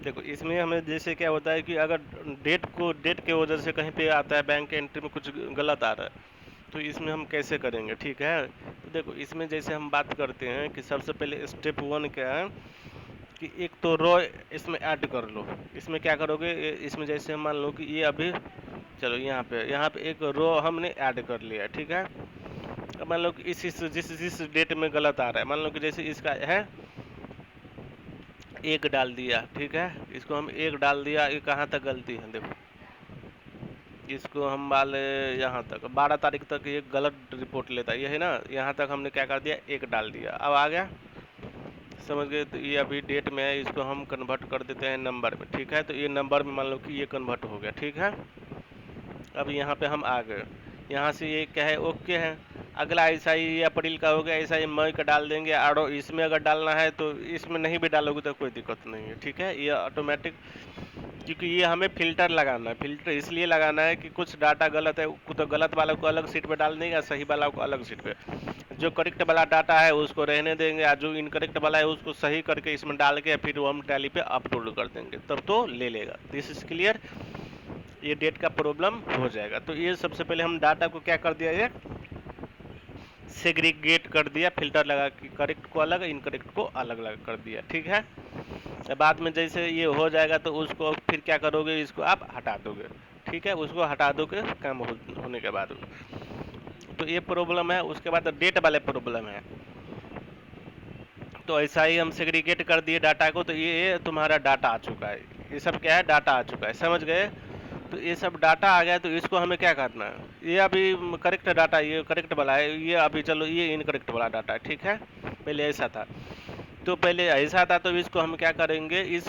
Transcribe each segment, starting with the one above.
देखो इसमें हमें जैसे क्या होता है कि अगर डेट के वजह से कहीं पे आता है बैंक के एंट्री में कुछ गलत आ रहा है, तो इसमें हम कैसे करेंगे, ठीक है। तो देखो इसमें जैसे हम बात करते हैं कि सबसे पहले स्टेप वन क्या है कि एक तो रो इसमें ऐड कर लो। इसमें क्या करोगे, इसमें जैसे मान लो कि ये अभी, चलो यहाँ पे एक रो हमने ऐड कर लिया, ठीक है। अब मान लो कि जिस डेट में गलत आ रहा है, मान लो कि जैसे इसका है एक डाल दिया, ठीक है। इसको हम एक डाल दिया, ये कहाँ तक गलती है देखो, इसको हम वाले यहाँ तक 12 तारीख तक ये गलत रिपोर्ट लेता है, ये है ना। यहाँ तक हमने क्या कर दिया, एक डाल दिया, अब आ गया, समझ गए। तो ये अभी डेट में है, इसको हम कन्वर्ट कर देते हैं नंबर में, ठीक है। तो ये नंबर में मान लो कि ये कन्वर्ट हो गया, ठीक है। अब यहाँ पे हम आ गए, यहाँ से ये क्या है, ओके है। अगला ऐसा ही ये अप्रैल का हो गया, ऐसा ही मई का डाल देंगे। और इसमें अगर डालना है तो इसमें नहीं भी डालोगे तो कोई दिक्कत नहीं है, ठीक है। ये ऑटोमेटिक, क्योंकि ये हमें फिल्टर लगाना है। फिल्टर इसलिए लगाना है कि कुछ डाटा गलत है तो गलत वाला को अलग सीट पे डाल देंगे, सही वाला को अलग सीट पे। जो करेक्ट वाला डाटा है उसको रहने देंगे, और जो इनकरेक्ट वाला है उसको सही करके इसमें डाल के फिर वो हम टैली पे अपलोड कर देंगे, तब तो ले लेगा। दिस इज क्लियर, ये डेट का प्रॉब्लम हो जाएगा। तो ये सबसे पहले हम डाटा को क्या कर दिया, ये सेग्रीगेट कर दिया, फिल्टर लगा के करेक्ट को अलग, इनकरेक्ट को अलग अलग कर दिया, ठीक है। बाद में जैसे ये हो जाएगा तो उसको फिर क्या करोगे, इसको आप हटा दोगे, ठीक है। उसको हटा दोगे काम होने के बाद। तो ये प्रॉब्लम है। उसके बाद डेट वाले प्रॉब्लम है, तो ऐसा ही हम सेग्रीगेट कर दिए डाटा को, तो ये तुम्हारा डाटा आ चुका है। ये सब क्या है, डाटा आ चुका है, समझ गए। तो ये सब डाटा आ गया, तो इसको हमें क्या करना है, ये अभी करेक्ट डाटा, ये करेक्ट वाला है, ये अभी चलो ये इनकरेक्ट वाला डाटा है, ठीक है। पहले ऐसा था, तो पहले ऐसा था, तो इसको हम क्या करेंगे, इस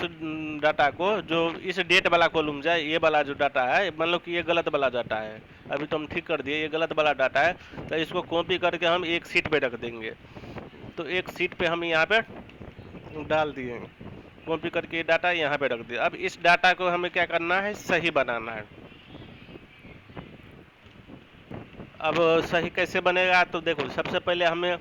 डाटा को जो इस डेट वाला कॉलम जाए, ये वाला जो डाटा है, मान लो कि ये गलत वाला डाटा है, अभी तो हम ठीक कर दिए, ये गलत वाला डाटा है, तो इसको कॉपी करके हम एक सीट पे रख देंगे। तो एक सीट पे हम यहाँ पे डाल दिए, कॉपी करके ये डाटा यहाँ पे रख दिया। अब इस डाटा को हमें क्या करना है, सही बनाना है। अब सही कैसे बनेगा, तो देखो सबसे पहले हमें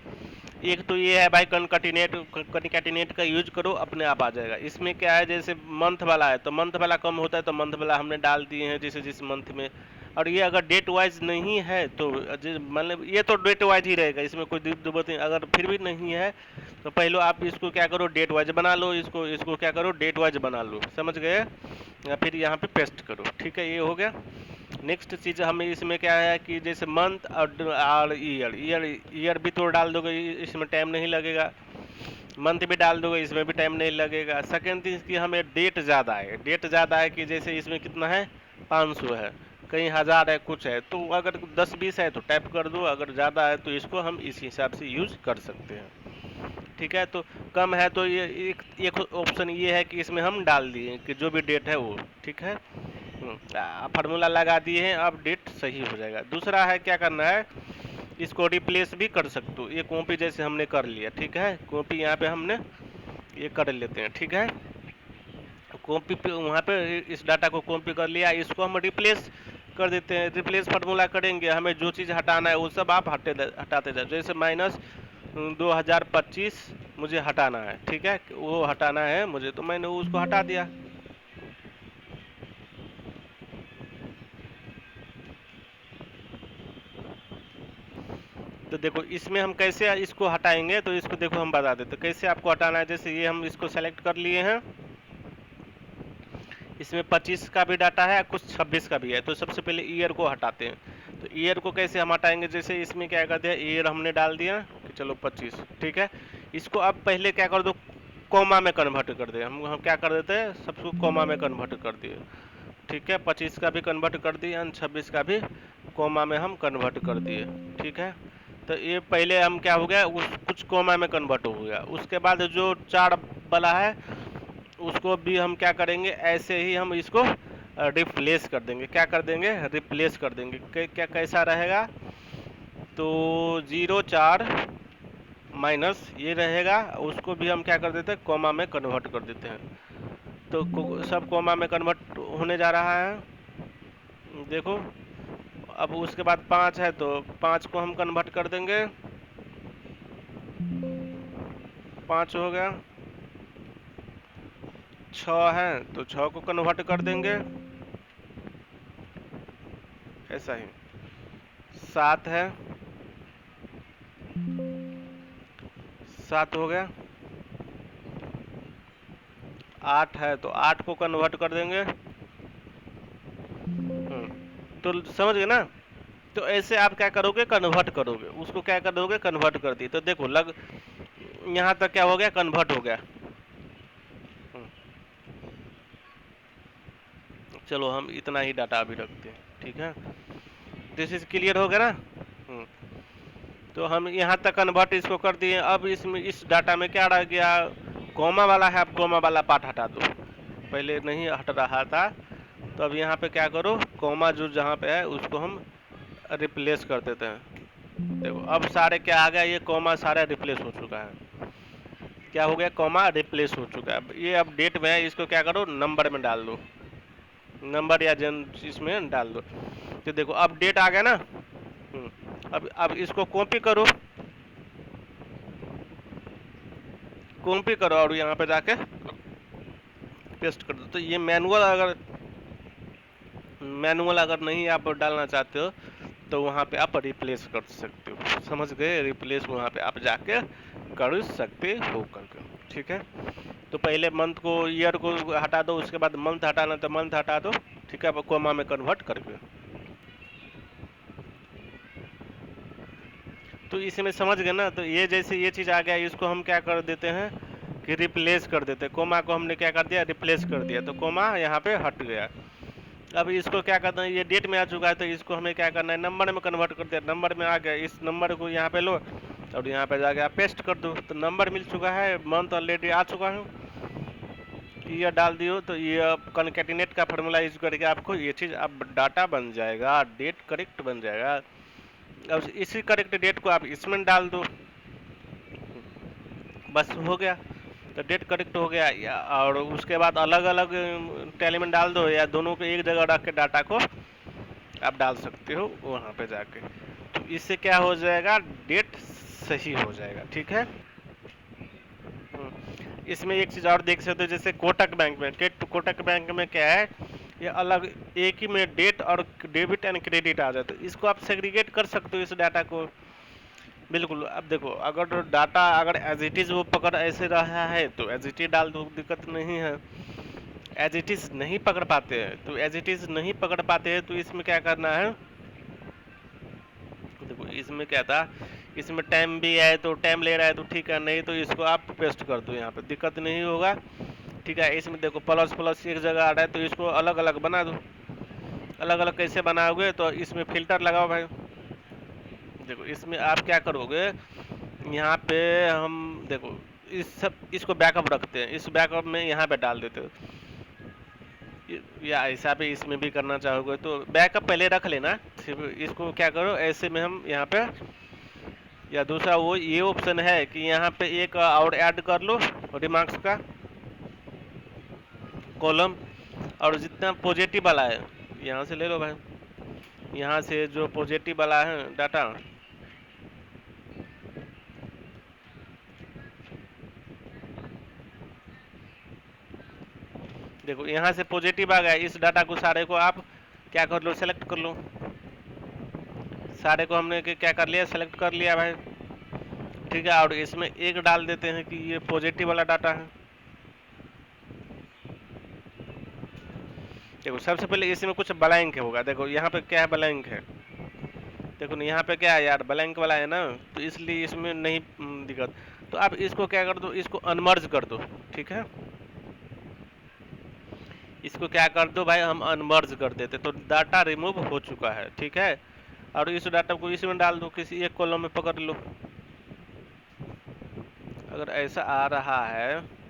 एक तो ये है भाई, कनकैटिनेट का यूज करो, अपने आप आ जाएगा। इसमें क्या है, जैसे मंथ वाला है तो मंथ वाला कम होता है, तो मंथ वाला हमने डाल दिए हैं जैसे जिस मंथ में। और ये अगर डेट वाइज नहीं है तो मतलब ये तो डेट वाइज ही रहेगा, इसमें कोई दिक्कत नहीं। अगर फिर भी नहीं है तो पहले आप इसको क्या करो, डेट वाइज बना लो, इसको इसको क्या करो, डेट वाइज बना लो, समझ गए। या फिर यहाँ पे पेस्ट करो, ठीक है, ये हो गया। नेक्स्ट चीज़ हमें इसमें क्या है कि जैसे मंथ और ईयर भी तो डाल दोगे, इसमें टाइम नहीं लगेगा। मंथ भी डाल दोगे, इसमें भी टाइम नहीं लगेगा। सेकेंड चीज़ की हमें डेट ज़्यादा है, डेट ज़्यादा है कि जैसे इसमें कितना है, 500 है, कहीं 1000 है, कुछ है, तो अगर 10-20 है तो टाइप कर दो, अगर ज़्यादा है तो इसको हम इस हिसाब से यूज कर सकते हैं, ठीक है। तो कम है तो ये एक ऑप्शन ये है कि इसमें हम डाल दिए कि जो भी डेट है वो, ठीक है। फार्मूला लगा दिए हैं, अब डेट सही हो जाएगा। दूसरा है क्या करना है, इसको रिप्लेस भी कर सकते हो, ये कॉपी जैसे हमने कर लिया, ठीक है। कॉपी यहाँ पे हमने ये कर लेते हैं, ठीक है। कॉपी पे वहाँ पे इस डाटा को कॉपी कर लिया, इसको हम रिप्लेस कर देते हैं। रिप्लेस फार्मूला करेंगे, हमें जो चीज़ हटाना है वो सब आप हटाते जाओ। जैसे माइनस 2025 मुझे हटाना है, ठीक है, वो हटाना है मुझे, तो मैंने उसको हटा दिया। तो देखो इसमें हम कैसे इसको हटाएंगे, तो इसको देखो हम बता देते कैसे आपको हटाना है। जैसे ये हम इसको सेलेक्ट कर लिए हैं, इसमें 25 का भी डाटा है, कुछ 26 का भी है, तो सबसे पहले ईयर को हटाते हैं। तो ईयर को कैसे हम हटाएंगे, जैसे इसमें क्या करते हैं, ईयर हमने डाल दिया कि चलो 25, ठीक है। इसको अब पहले क्या कर दो, कॉमा में कन्वर्ट कर दे। हम क्या कर देते हैं, सबको कॉमा में कन्वर्ट कर दिए, ठीक है। 25 का भी कन्वर्ट कर दिए, 26 का भी कॉमा में हम कन्वर्ट कर दिए, ठीक है। तो ये पहले हम क्या हो गया, उस कुछ कॉमा में कन्वर्ट हो गया। उसके बाद जो 4 वाला है उसको भी हम क्या करेंगे, ऐसे ही हम इसको रिप्लेस कर देंगे। क्या कर देंगे, रिप्लेस कर देंगे। क्या कैसा रहेगा, तो 0 4 माइनस ये रहेगा, उसको भी हम क्या कर देते हैं, कॉमा में कन्वर्ट कर देते हैं। तो सब कॉमा में कन्वर्ट होने जा रहा है, देखो। अब उसके बाद 5 है तो 5 को हम कन्वर्ट कर देंगे, 5 हो गया। 6 है तो 6 को कन्वर्ट कर देंगे, ऐसा ही। 7 है, 7 हो गया। 8 है तो 8 को कन्वर्ट कर देंगे। तो समझ गए ना। तो ऐसे आप क्या करोगे, कन्वर्ट करोगे उसको, क्या करोगे, कन्वर्ट कर दिए। तो देखो लग यहाँ तक क्या हो गया, कन्वर्ट हो गया। हम्म, चलो हम इतना ही डाटा अभी रखते हैं, ठीक है। दिस इज क्लियर हो गया ना। तो हम यहाँ तक कन्वर्ट इसको कर दिए। अब इसमें इस डाटा में क्या रह गया, कॉमा वाला है। अब कॉमा वाला पार्ट हटा दो, पहले नहीं हट रहा था। तो अब यहाँ पे क्या करो, कॉमा जो जहाँ पे है उसको हम रिप्लेस कर देते हैं। देखो अब सारे क्या आ गया, ये कॉमा सारा रिप्लेस हो चुका है। क्या हो गया, कॉमा रिप्लेस हो चुका है। ये अब डेट में है, इसको क्या करो, नंबर में डाल दो, नंबर या जन इसमें डाल दो। तो देखो अब डेट आ गया ना। अब इसको कॉपी करो, कॉपी करो और यहाँ पे जाके पेस्ट कर दो। तो ये मैनुअल अगर नहीं आप डालना चाहते हो तो वहाँ पे आप रिप्लेस कर सकते हो। समझ गए, रिप्लेस वहाँ पे आप जाके कर सकते हो करके, ठीक है। तो पहले मंथ को, ईयर को हटा दो, उसके बाद मंथ हटाना तो मंथ हटा दो, ठीक है, कोमा में कन्वर्ट करके। तो इसमें समझ गए ना। तो ये जैसे ये चीज़ आ गया, इसको हम क्या कर देते हैं कि रिप्लेस कर देते हैं। कोमा को हमने क्या कर दिया, रिप्लेस कर दिया, तो कोमा यहाँ पे हट गया। अब इसको क्या करना है, ये डेट में आ चुका है तो इसको हमें क्या करना है, नंबर में कन्वर्ट कर दिया। नंबर में आ गया, इस नंबर को यहाँ पे लो और यहाँ पे जाके आप पेस्ट कर दो। तो नंबर मिल चुका है, मंथ ऑलरेडी आ चुका है, ये डाल दियो। तो ये कनकैटिनेट का फार्मूला यूज करके आपको ये चीज़ अब डाटा बन जाएगा, डेट करेक्ट बन जाएगा। अब इसी करेक्ट डेट को आप इसमें डाल दो, बस हो गया। तो डेट करेक्ट हो गया। और उसके बाद अलग अलग टैली में डाल दो, या दोनों को एक जगह रख के डाटा को आप डाल सकते हो वहाँ पे जाके। तो इससे क्या हो जाएगा, डेट सही हो जाएगा, ठीक है। इसमें एक चीज़ और देख सकते हो, जैसे कोटक बैंक में, कोटक बैंक में क्या है, ये अलग एक ही में डेट और डेबिट एंड क्रेडिट आ जाता है। इसको आप सेग्रीगेट कर सकते हो इस डाटा को, बिल्कुल। अब देखो अगर डाटा अगर एज इट इज़ वो पकड़ ऐसे रहा है तो एज इट इज डाल दो, दिक्कत नहीं है। एज इट इज़ नहीं पकड़ पाते हैं तो एज इट इज़ नहीं पकड़ पाते हैं, तो इसमें क्या करना है, देखो इसमें क्या था, इसमें टाइम भी है तो टाइम ले रहा है तो ठीक है, नहीं तो इसको आप पेस्ट कर दो यहाँ पे, दिक्कत नहीं होगा, ठीक है। इसमें देखो प्लस प्लस एक जगह आ रहा है तो इसको अलग अलग बना दो। अलग अलग कैसे बनाओगे, तो इसमें फिल्टर लगाओ भाई। देखो इसमें आप क्या करोगे, यहाँ पे हम देखो इस सब इसको बैकअप रखते हैं, इस बैकअप में यहाँ पे डाल देते हो, या ऐसा भी इसमें भी करना चाहोगे तो बैकअप पहले रख लेना। फिर इसको क्या करो, ऐसे में हम यहाँ पे, या दूसरा वो ये ऑप्शन है कि यहाँ पे एक और ऐड कर लो रिमार्क्स का कॉलम, और जितना पॉजिटिव वाला है यहाँ से ले लो भाई, यहाँ से जो पॉजिटिव वाला है डाटा, देखो यहाँ से पॉजिटिव आ गया। इस डाटा को सारे को आप क्या कर लो, सेलेक्ट कर लो। सारे को हमने क्या कर लिया, सेलेक्ट कर लिया भाई, ठीक है। और इसमें एक डाल देते हैं कि ये पॉजिटिव वाला डाटा है। देखो सबसे पहले इसमें कुछ ब्लैंक होगा, देखो यहाँ पे क्या है, ब्लैंक है। देखो ना यहाँ पे क्या है यार, ब्लैंक वाला है ना, तो इसलिए इसमें नहीं दिक्कत। तो आप इसको क्या कर दो, इसको अनमर्ज कर दो, ठीक है। इसको क्या कर दो भाई, हम अनमर्ज कर देते तो डाटा रिमूव हो चुका है, ठीक है। और इस डाटा को इसमें डाल दो, किसी एक कॉलम में पकड़ लो। अगर ऐसा आ रहा है,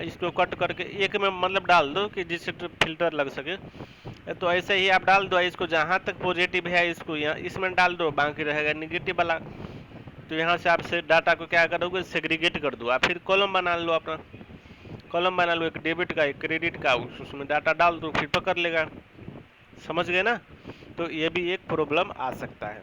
इसको कट करके एक में मतलब डाल दो कि जिससे फिल्टर लग सके। तो ऐसे ही आप डाल दो, इसको जहाँ तक पॉजिटिव है इसको यहाँ इसमें डाल दो, बाकी रहेगा निगेटिव वाला। तो यहाँ से आप से डाटा को क्या करोगे, सेग्रीगेट कर दो। आप फिर कॉलम बना लो, अपना कॉलम बना लो, एक डेबिट का एक क्रेडिट का, उसमें डाटा डाल दो, फिर पकड़ लेगा। समझ गए ना। तो ये भी एक प्रॉब्लम आ सकता है।